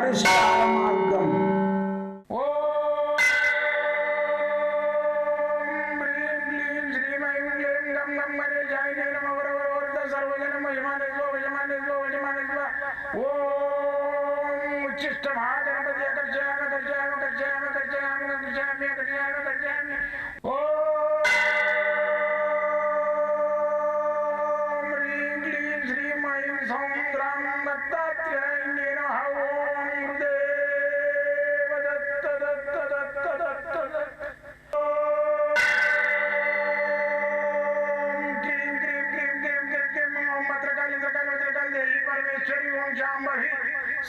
పరిష్కార మార్గం.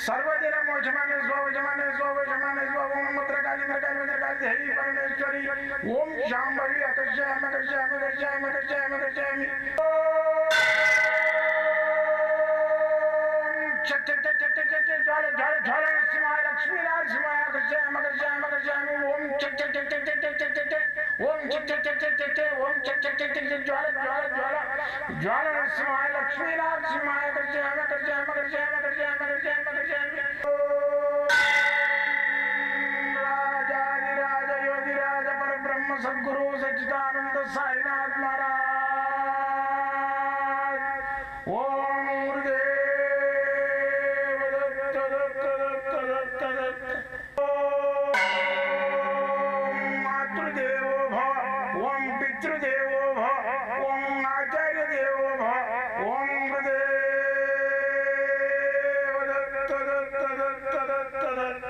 सर्वदिन मोचमाने स्वजमाने स्वजमाने स्वम मत्रकाली मत्रकाली मत्रकाली देवी परमेश्वरी ओम शांभवी अकर्षयामि अकर्षयामि अकर्षयामि अकर्षयामि अकर्षयामि चट चट चट चट चट ज्वाल ज्वाल ज्वाल नरसिंहाय लक्ष्मी नरसिंहाय अकर्षयामि अकर्षयामि अकर्षयामि ओम चट चट चट चट चट चट चट ओम चट चट चट चट चट ओम चट चट चट चट ज्वाल ज्वाल ज्वाल ज्वाल नरसिंहाय लक्ष्मी नरसिंहाय अकर्षयामि अकर्षयामि अकर्षयामि अकर्षयामि अकर्षयामि अकर्षयामि राजाधिराज योगिराज परब्रह्म सद्गुरु सच्चिदानंद साईनाथ महाराज ओम गुरुदेव दत्त दत्त दत्त दत्त दत्त ओम मातृदेवो भव ओम पितृदेवो भव ओम आचार्य देवो भव ओम गुरुदेव दत्त दत्त दत्त दत्त दत्त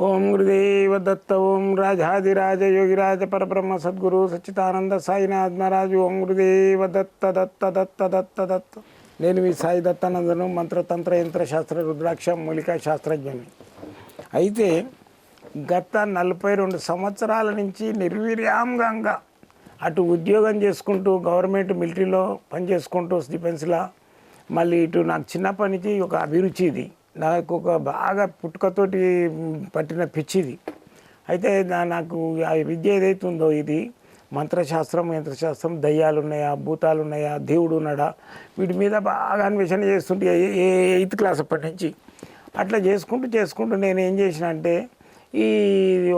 ओम गुरुदेव दत्त ओम राजाधिराज योगिराज परब्रह्म सद्गुरु सच्चिदानंद साईनाथ महाराज ओम गुरुदेव दत्त दत्त दत्त दत्त दत्त నేను మీ సాయి దత్తానందను మంత్రతంత్ర యంత్రశాస్త్ర రుద్రాక్ష మూలికా శాస్త్రజ్ఞుని. అయితే గత 42 సంవత్సరాల నుంచి నిర్విరామంగా అటు ఉద్యోగం చేసుకుంటూ గవర్నమెంట్ మిలిటరీలో పనిచేసుకుంటూ డిఫెన్స్లో మళ్ళీ ఇటు నాకు చిన్నప్పటి నుంచి ఒక అభిరుచి ఇది, నాకు ఒక బాగా పుట్టుకతోటి పట్టిన పిచ్చిది. అయితే నాకు ఆ విద్య ఏదైతే ఉందో ఇది మంత్రశాస్త్రం యంత్రశాస్త్రం, దయ్యాలు ఉన్నాయా భూతాలు ఉన్నాయా దేవుడు ఉన్నాడా వీటి మీద బాగా అన్వేషణ చేస్తుంటే 8th క్లాస్ అప్పటి నుంచి అట్లా చేసుకుంటూ నేను ఏం చేసిన అంటే ఈ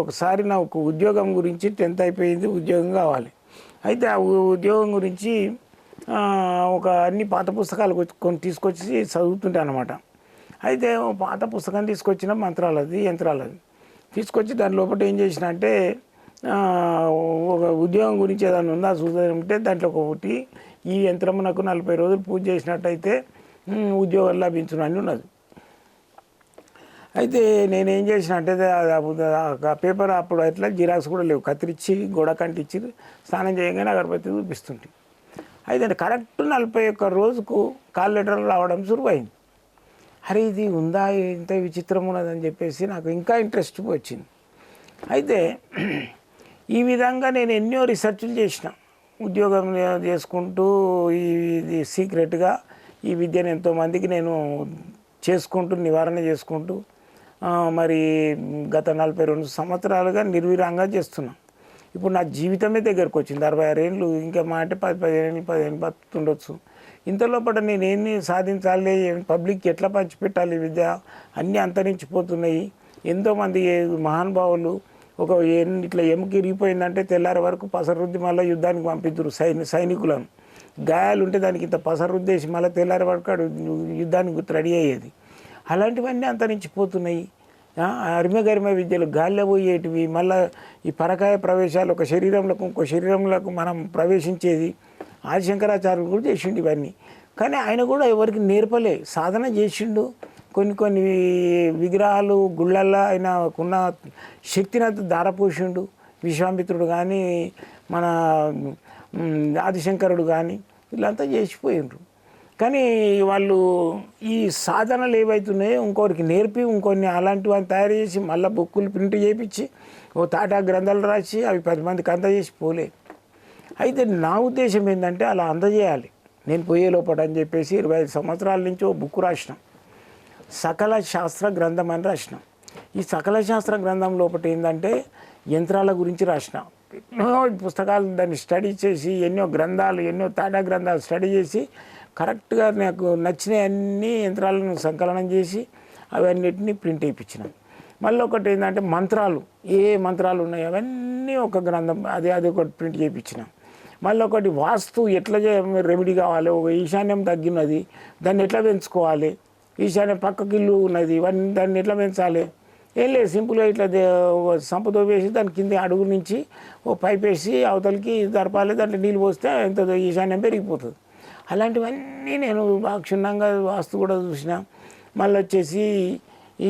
ఒకసారి నాకు ఉద్యోగం గురించి 10th అయిపోయింది, ఉద్యోగం కావాలి. అయితే ఆ ఉద్యోగం గురించి ఒక అన్ని పాత పుస్తకాలు కొన్ని తీసుకొచ్చి చదువుతుంటే అనమాట. అయితే పాత పుస్తకం తీసుకొచ్చిన మంత్రాలది యంత్రాలది తీసుకొచ్చి దాని లోపల ఏం చేసిన అంటే ఒక ఉద్యోగం గురించి ఏదైనా ఉందా చూద్దామంటే దాంట్లో ఒకటి ఈ యంత్రం నాకు 40 రోజులు పూజ చేసినట్టయితే ఉద్యోగం లభించును అని ఉన్నది. అయితే నేనేం చేసిన అంటే ఆ పేపర్ అప్పుడు అట్లా జిరాక్స్ కూడా లేవు, కత్తిరించి గోడ కంటించి స్నానం చేయగానే అగరబత్తి చూపిస్తుంటే. అయితే కరెక్ట్ 41 రోజుకు కాల్ లెటర్లు రావడం సురువైంది. అరే ఇది ఉందా ఇంత విచిత్రం ఉన్నదని చెప్పేసి నాకు ఇంకా ఇంట్రెస్ట్ వచ్చింది. అయితే ఈ విధంగా నేను ఎన్నో రీసెర్చ్లు చేసిన, ఉద్యోగం చేసుకుంటూ ఇది సీక్రెట్గా ఈ విద్యను ఎంతోమందికి నేను చేసుకుంటూ నివారణ చేసుకుంటూ మరి గత 42 సంవత్సరాలుగా నిర్విరాంగా చేస్తున్నాను. ఇప్పుడు నా జీవితమే దగ్గరకు వచ్చింది, 66 ఏళ్ళు, ఇంకా మా అంటే 15 ఏళ్ళు బతుండొచ్చు. ఇంతలోపల నేనేమి సాధించాలి, పబ్లిక్కి ఎట్లా పంచిపెట్టాలి విద్య అన్నీ అంతరించిపోతున్నాయి. ఎంతోమంది మహానుభావులు ఒక ఇట్లా ఎముక ఇరిగిపోయిందంటే తెల్లారి వరకు పసరుద్ది మళ్ళీ యుద్ధానికి పంపిద్దరు సైనికులను. గాయాలు ఉంటే దానికి ఇంత పసరుద్దేసి మళ్ళీ తెల్లారి వరకు యుద్ధానికి రెడీ అయ్యేది. అలాంటివన్నీ అంతరించిపోతున్నాయి. అరిమగరిమ విద్యలు గాల్లో పోయేటివి, మళ్ళీ ఈ పరకాయ ప్రవేశాలు ఒక శరీరంలోకి ఇంకో శరీరంలోకి మనం ప్రవేశించేది ఆదిశంకరాచార్యులు కూడా చేసిండు ఇవన్నీ. కానీ ఆయన కూడా ఎవరికి నేర్పలే, సాధన చేసిండు. కొన్ని విగ్రహాలు గుళ్ళల్లో ఆయనకున్న శక్తిని అంతా దారపోసిండు. విశ్వామిత్రుడు కానీ మన ఆదిశంకరుడు కానీ వీళ్ళంతా చేసిపోయిండ్రు. కానీ వాళ్ళు ఈ సాధనలు ఏవైతున్నాయో ఇంకొకరికి నేర్పి ఇంకొన్ని అలాంటివి తయారు చేసి మళ్ళీ బుక్కులు ప్రింట్ చేయించి ఓ తాటా గ్రంథాలు రాసి అవి 10 మందికి అందజేసి పోలే. అయితే నా ఉద్దేశం ఏంటంటే అలా అందజేయాలి నేను పోయే లోపల అని చెప్పేసి 25 సంవత్సరాల నుంచి ఓ బుక్ రాసినాం, సకల శాస్త్ర గ్రంథం అని రాసినాం. ఈ సకల శాస్త్ర గ్రంథం లోపల ఏంటంటే యంత్రాల గురించి రాసిన ఎన్నో పుస్తకాలు దాన్ని స్టడీ చేసి ఎన్నో గ్రంథాలు ఎన్నో తాటా గ్రంథాలు స్టడీ చేసి కరెక్ట్గా నాకు నచ్చిన అన్ని యంత్రాలను సంకలనం చేసి అవన్నిటిని ప్రింట్ వేయించినాం. మళ్ళీ ఒకటి ఏంటంటే మంత్రాలు, ఏ మంత్రాలు ఉన్నాయో అవన్నీ ఒక గ్రంథం అది ఒకటి ప్రింట్ చేయించినాం. మళ్ళీ ఒకటి వాస్తు ఎట్లా రెమెడీ కావాలి, ఒక ఈశాన్యం తగ్గినది దాన్ని ఎట్లా పెంచుకోవాలి, ఈశాన్యం పక్కకి ఇల్లు ఉన్నది దాన్ని ఎట్లా పెంచాలి, ఏం లేదు సింపుల్గా ఇట్లా సంపతో వేసి దాని కింద అడుగు నుంచి ఓ పైప్ వేసి అవతలకి జరపాలి, దాంట్లో నీళ్ళు పోస్తే ఎంత ఈశాన్యం పెరిగిపోతుంది. అలాంటివన్నీ నేను బాగా క్షుణ్ణంగా వాస్తు కూడా చూసిన. మళ్ళీ వచ్చేసి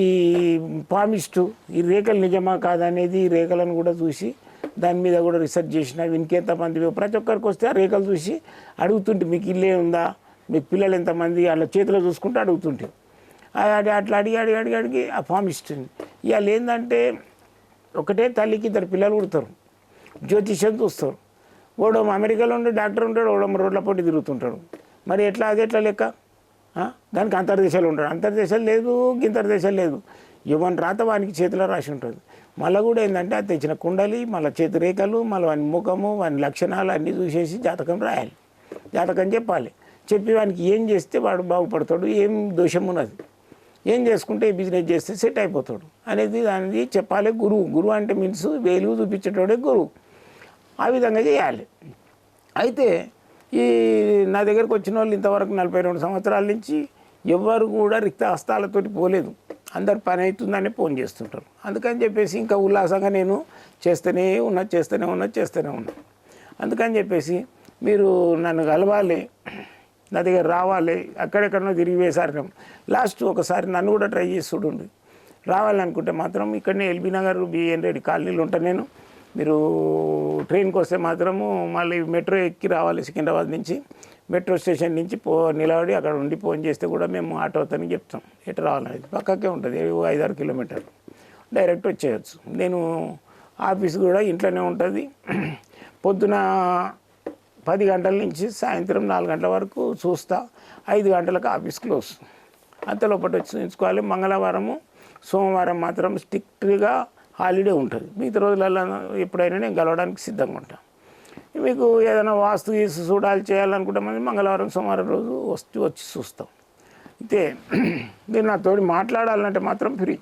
ఈ పామిస్టు, ఈ రేఖలు నిజమా కాదనేది ఈ రేఖలను కూడా చూసి దాని మీద కూడా రీసెర్చ్ చేసిన. ఇంకెంతమంది ప్రతి ఒక్కరికి వస్తే ఆ రేఖలు చూసి అడుగుతుంటే మీకు ఇల్లే ఉందా, మీకు పిల్లలు ఎంతమంది అట్లా చేతిలో చూసుకుంటూ అడుగుతుంటే అట్లా అడిగి ఆ పామిస్టుని ఇవాళ ఏంటంటే ఒకటే తల్లికి ఇద్దరు పిల్లలు పుడతారు, జ్యోతిష్యం చూస్తారు. ఓడో అమెరికాలో ఉండే డాక్టర్ ఉంటాడు, ఓడో రోడ్ల పోటీ తిరుగుతుంటాడు. మరి ఎట్లా అది ఎట్లా లెక్క? దానికి అంతర్దేశాలు ఉంటాడు, అంతర్దేశాలు లేదు గింతర్దేశాలు లేదు. ఇవన్నీ రాత వానికి చేతిలో రాసి ఉంటుంది. మళ్ళీ కూడా ఏంటంటే అది తెచ్చిన కుండలి, మళ్ళీ చేతి రేఖలు, మళ్ళీ వాని ముఖము, వాని లక్షణాలు అన్నీ చూసేసి జాతకం రాయాలి, జాతకం చెప్పాలి. చెప్పి వానికి ఏం చేస్తే వాడు బాగుపడతాడు, ఏం దోషం ఉన్నది, ఏం చేసుకుంటే బిజినెస్ చేస్తే సెట్ అయిపోతాడు అనేది దానికి చెప్పాలి. గురువు అంటే మీన్స్ వేలు చూపించేటోడే గురువు. ఆ విధంగా చేయాలి. అయితే ఈ నా దగ్గరకు వచ్చిన వాళ్ళు ఇంతవరకు 42 సంవత్సరాల నుంచి ఎవరు కూడా రిక్త హస్తాలతోటి పోలేదు. అందరు పని అవుతుందని ఫోన్ చేస్తుంటారు. అందుకని చెప్పేసి ఇంకా ఉల్లాసంగా నేను చేస్తూనే ఉన్నా. అందుకని చెప్పేసి మీరు నన్ను కలవాలి, నా దగ్గర రావాలి. అక్కడెక్కడనో తిరిగి వేసారు. లాస్ట్ ఒకసారి నన్ను కూడా ట్రై చేసి చూడండి. రావాలనుకుంటే మాత్రం ఇక్కడనే ఎల్బీ నగర్ బిఎన్ రెడ్డి కాలనీలో ఉంటాను నేను. మీరు ట్రైన్కి వస్తే మాత్రము మళ్ళీ మెట్రో ఎక్కి రావాలి. సికింద్రాబాద్ నుంచి మెట్రో స్టేషన్ నుంచి నిలబడి అక్కడ ఉండి ఫోన్ చేస్తే కూడా మేము ఆటో అతని చెప్తాం ఎటు రావాలనేది. పక్కకే ఉంటుంది, 5-6 కిలోమీటర్లు, డైరెక్ట్ వచ్చేయచ్చు. నేను ఆఫీస్ కూడా ఇంట్లోనే ఉంటుంది. పొద్దున 10 గంటల నుంచి సాయంత్రం 4 గంటల వరకు చూస్తా. 5 గంటలకు ఆఫీస్ క్లోజ్. అంతలోపటి వచ్చి ఉంచుకోవాలి. మంగళవారము సోమవారం మాత్రం స్ట్రిక్ట్గా హాలిడే ఉంటుంది. మిగతా రోజులలో ఎప్పుడైనా నేను కలవడానికి సిద్ధంగా ఉంటాను. మీకు ఏదైనా వాస్తు చూడాలి చేయాలనుకుంటే మనం మంగళవారం సోమవారం రోజు వచ్చి చూస్తాం. అయితే మీరు నాతోటి మాట్లాడాలంటే మాత్రం ఫ్రీ.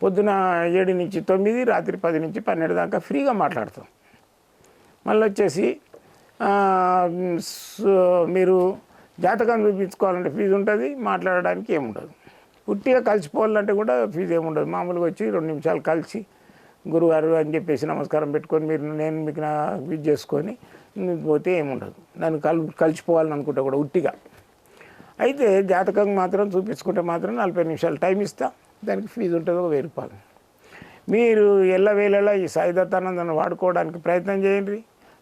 పొద్దున 7 నుంచి 9, రాత్రి 10 నుంచి 12 దాకా ఫ్రీగా మాట్లాడతాం. మళ్ళీ వచ్చేసి మీరు జాతకం చూపించుకోవాలంటే ఫీజు ఉంటుంది, మాట్లాడడానికి ఏముండదు. పుట్టిగా కలిసిపోవాలంటే కూడా ఫీజు ఏముండదు. మామూలుగా వచ్చి 2 నిమిషాలు కలిసి గురుగారు అని చెప్పేసి నమస్కారం పెట్టుకొని నేను మీకు నా విజ్ చేసుకొని పోతే ఏముండదు. నన్ను కలిసిపోవాలని అనుకుంటే కూడా ఉట్టిగా. అయితే జాతకం మాత్రం చూపించుకుంటే మాత్రం 40 నిమిషాలు టైం ఇస్తా. దానికి ఫీజు ఉంటుంది, 1000 రూపాయలు. మీరు ఎల్లవేళలా ఈ సాయిదత్తానందను వాడుకోవడానికి ప్రయత్నం చేయండి.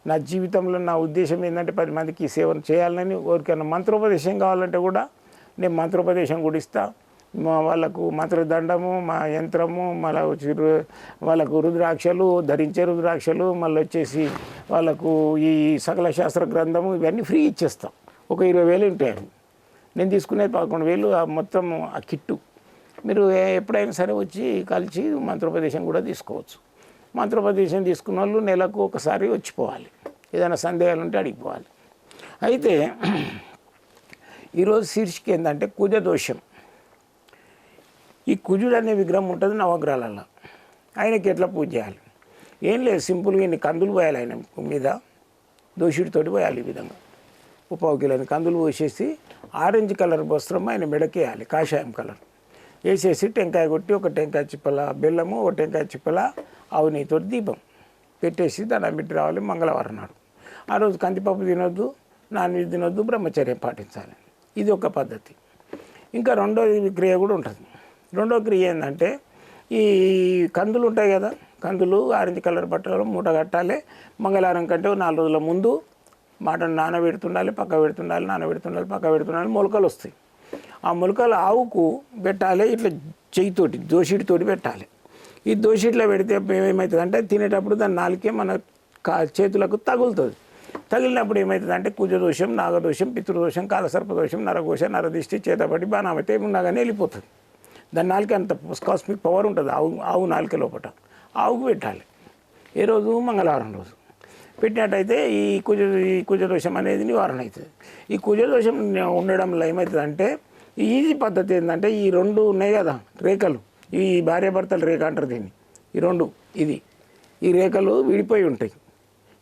నా జీవితంలో నా ఉద్దేశం ఏంటంటే 10 మందికి సేవను చేయాలని. ఎవరికైనా మంత్రోపదేశం కావాలంటే కూడా నేను మంత్రోపదేశం కూడా ఇస్తా. వాళ్ళకు మంత్రదండము, మా యంత్రము, మళ్ళీ వచ్చి వాళ్ళకు రుద్రాక్షలు, ధరించే రుద్రాక్షలు, మళ్ళీ వచ్చేసి వాళ్ళకు ఈ సకల శాస్త్ర గ్రంథము ఇవన్నీ ఫ్రీ ఇచ్చేస్తాం. ఒక 20,000 ఉంటాయి. నేను తీసుకునేది 11,000 మొత్తం ఆ కిట్టు. మీరు ఎప్పుడైనా సరే వచ్చి కలిసి మంత్రోపదేశం కూడా తీసుకోవచ్చు. మంత్రోపదేశం తీసుకున్న వాళ్ళు నెలకు ఒకసారి వచ్చిపోవాలి. ఏదైనా సందేహాలు ఉంటే అడిగిపోవాలి. అయితే ఈరోజు శీర్షిక ఏంటంటే కుజ దోషం. ఈ కుజుడు అనే విగ్రహం ఉంటుంది నవగ్రహాలలో. ఆయనకి ఎట్లా పూజ చేయాలి? ఏం లేదు, సింపుల్గా ఇన్ని కందులు పోయాలి ఆయన మీద, దోషుడితోటి పోయాలి. ఈ విధంగా 1 కిలోని కందులు పోసేసి ఆరెంజ్ కలర్ వస్త్రం ఆయన మెడకేయాలి, కాషాయం కలర్ వేసేసి టెంకాయ కొట్టి 1 టెంకాయ చిప్పల బెల్లము, 1 టెంకాయ చిప్పల ఆవు నెయ్యితో దీపం పెట్టేసి దాన్ని పెట్టి రావాలి. మంగళవారం నాడు ఆ రోజు కందిపప్పు తినొద్దు, నాన్ వెజ్ తినొద్దు, బ్రహ్మచర్యం పాటించాలి. ఇది ఒక పద్ధతి. ఇంకా రెండో క్రియ కూడా ఉంటుంది. రెండో క్రియ ఏంటంటే ఈ కందులు ఉంటాయి కదా, కందులు ఆరెంజ్ కలర్ బట్టలు మూట కట్టాలి. మంగళవారం కంటే 4 రోజుల ముందు మాటను నానబెడుతుండాలి, పక్క పెడుతుండాలి, నానబెడుతుండాలి, పక్క పెడుతుండాలి. మొలకలు వస్తాయి. ఆ మొలకలు ఆవుకు పెట్టాలి. ఇట్లా చెయ్యితోటి దోషిడితోటి పెట్టాలి. ఈ దోషిట్లో పెడితే ఏమవుతుంది అంటే తినేటప్పుడు దాని నాలుకే మన చేతులకు తగులుతుంది. తగిలినప్పుడు ఏమవుతుంది అంటే కుజదోషం, నాగదోషం, పితృదోషం, కాలసర్పదోషం, నరఘోష, నరదిష్టి, చేతబడి, బాణామతి ఏమున్నా కానీ వెళ్ళిపోతుంది. దాని నాలుక అంత కాస్మిక్ పవర్ ఉంటుంది ఆవు నాలుక లోపల. ఆవుకు పెట్టాలి. ఏ రోజు? మంగళవారం రోజు పెట్టినట్టయితే ఈ కుజదోషం అనేది నివారణ అవుతుంది. ఈ కుజదోషం ఉండడంలో ఏమవుతుందంటే ఈజీ పద్ధతి ఏంటంటే ఈ రెండు ఉన్నాయి కదా రేఖలు, ఈ భార్యాభర్తల రేఖ అంటారు దీన్ని, ఈ రెండు ఈ రేఖలు విడిపోయి ఉంటాయి.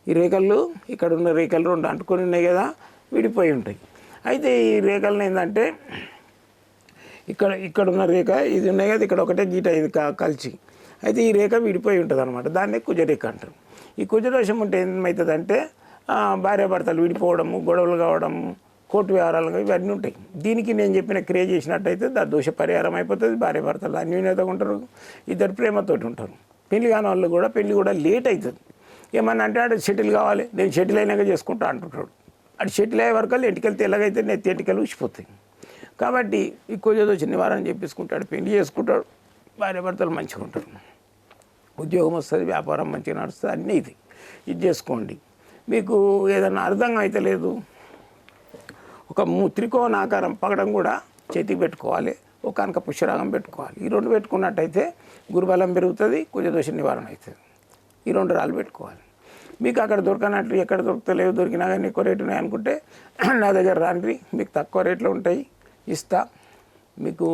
ఈ రేఖలు ఇక్కడ ఉన్న రేఖలు రెండు అంటుకొని ఉన్నాయి కదా, విడిపోయి ఉంటాయి. అయితే ఈ రేఖలను ఏంటంటే ఇక్కడ ఉన్న రేఖ ఇది ఉన్నాయి కదా, ఇక్కడ ఒకటే గీట ఇది కలిసి, అయితే ఈ రేఖ విడిపోయి ఉంటుంది అనమాట. దాన్నే కుజరేఖ అంటారు. ఈ కుజదోషం ఉంటే ఏమవుతుందంటే భార్యాభర్తలు విడిపోవడము, గొడవలు కావడము, కోర్టు వ్యవహారాలు ఇవన్నీ ఉంటాయి. దీనికి నేను చెప్పిన క్రియ చేసినట్టయితే దాని దోష పరిహారం అయిపోతుంది. భార్యాభర్తలు అన్యోన్యతగా ఉంటారు, ఇద్దరు ప్రేమతోటి ఉంటారు. పెళ్లి కాని వాళ్ళు కూడా పెళ్లి కూడా లేట్ అవుతుంది. ఏమన్నా అంటే ఆడు షటిల్ కావాలి, నేను షటిల్ అయినాక చేసుకుంటా అంటుంటాడు. అటు షటిల్ అయ్యే వరకు ఎంటికలు తెల్లగైతే నెత్తి ఎంటికలు ఊసిపోతాయి. కాబట్టి ఈ కుజదోష నివారణ చేపించుకుంటాడు, పెళ్లి చేసుకుంటాడు, భార్యాభర్తలు మంచిగా ఉంటారు, ఉద్యోగం వస్తుంది, వ్యాపారం మంచిగా నడుస్తుంది, అన్నీ ఇది చేసుకోండి. మీకు ఏదన్నా అర్థం అయితే లేదు, ఒక త్రికోణాకారం పగడం కూడా చేతికి పెట్టుకోవాలి, ఒక కనక పుష్యరాగం పెట్టుకోవాలి. ఈ రెండు పెట్టుకున్నట్టయితే గురుబలం పెరుగుతుంది, కుజదోష నివారణ అవుతుంది. ఈ రెండు రాళ్ళు పెట్టుకోవాలి. మీకు అక్కడ దొరకనట్లు ఎక్కడ దొరుకుతలేవు, దొరికినా కానీ ఎక్కువ రేటు ఉన్నాయి అనుకుంటే నా దగ్గర రాండి, మీకు తక్కువ రేట్లో ఉంటాయి, ఇస్తా. మీకు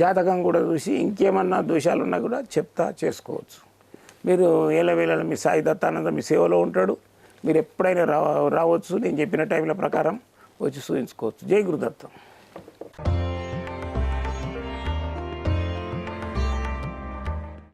జాతకం కూడా చూసి ఇంకేమన్నా దోషాలు ఉన్నా కూడా చెప్తా, చేసుకోవచ్చు. మీరు ఏళ్ళవేళ మీ సాయి దత్తానంద మీ సేవలో ఉంటాడు. మీరు ఎప్పుడైనా రావచ్చు, నేను చెప్పిన టైంల ప్రకారం వచ్చి చూపించుకోవచ్చు. జై గురుదత్తం.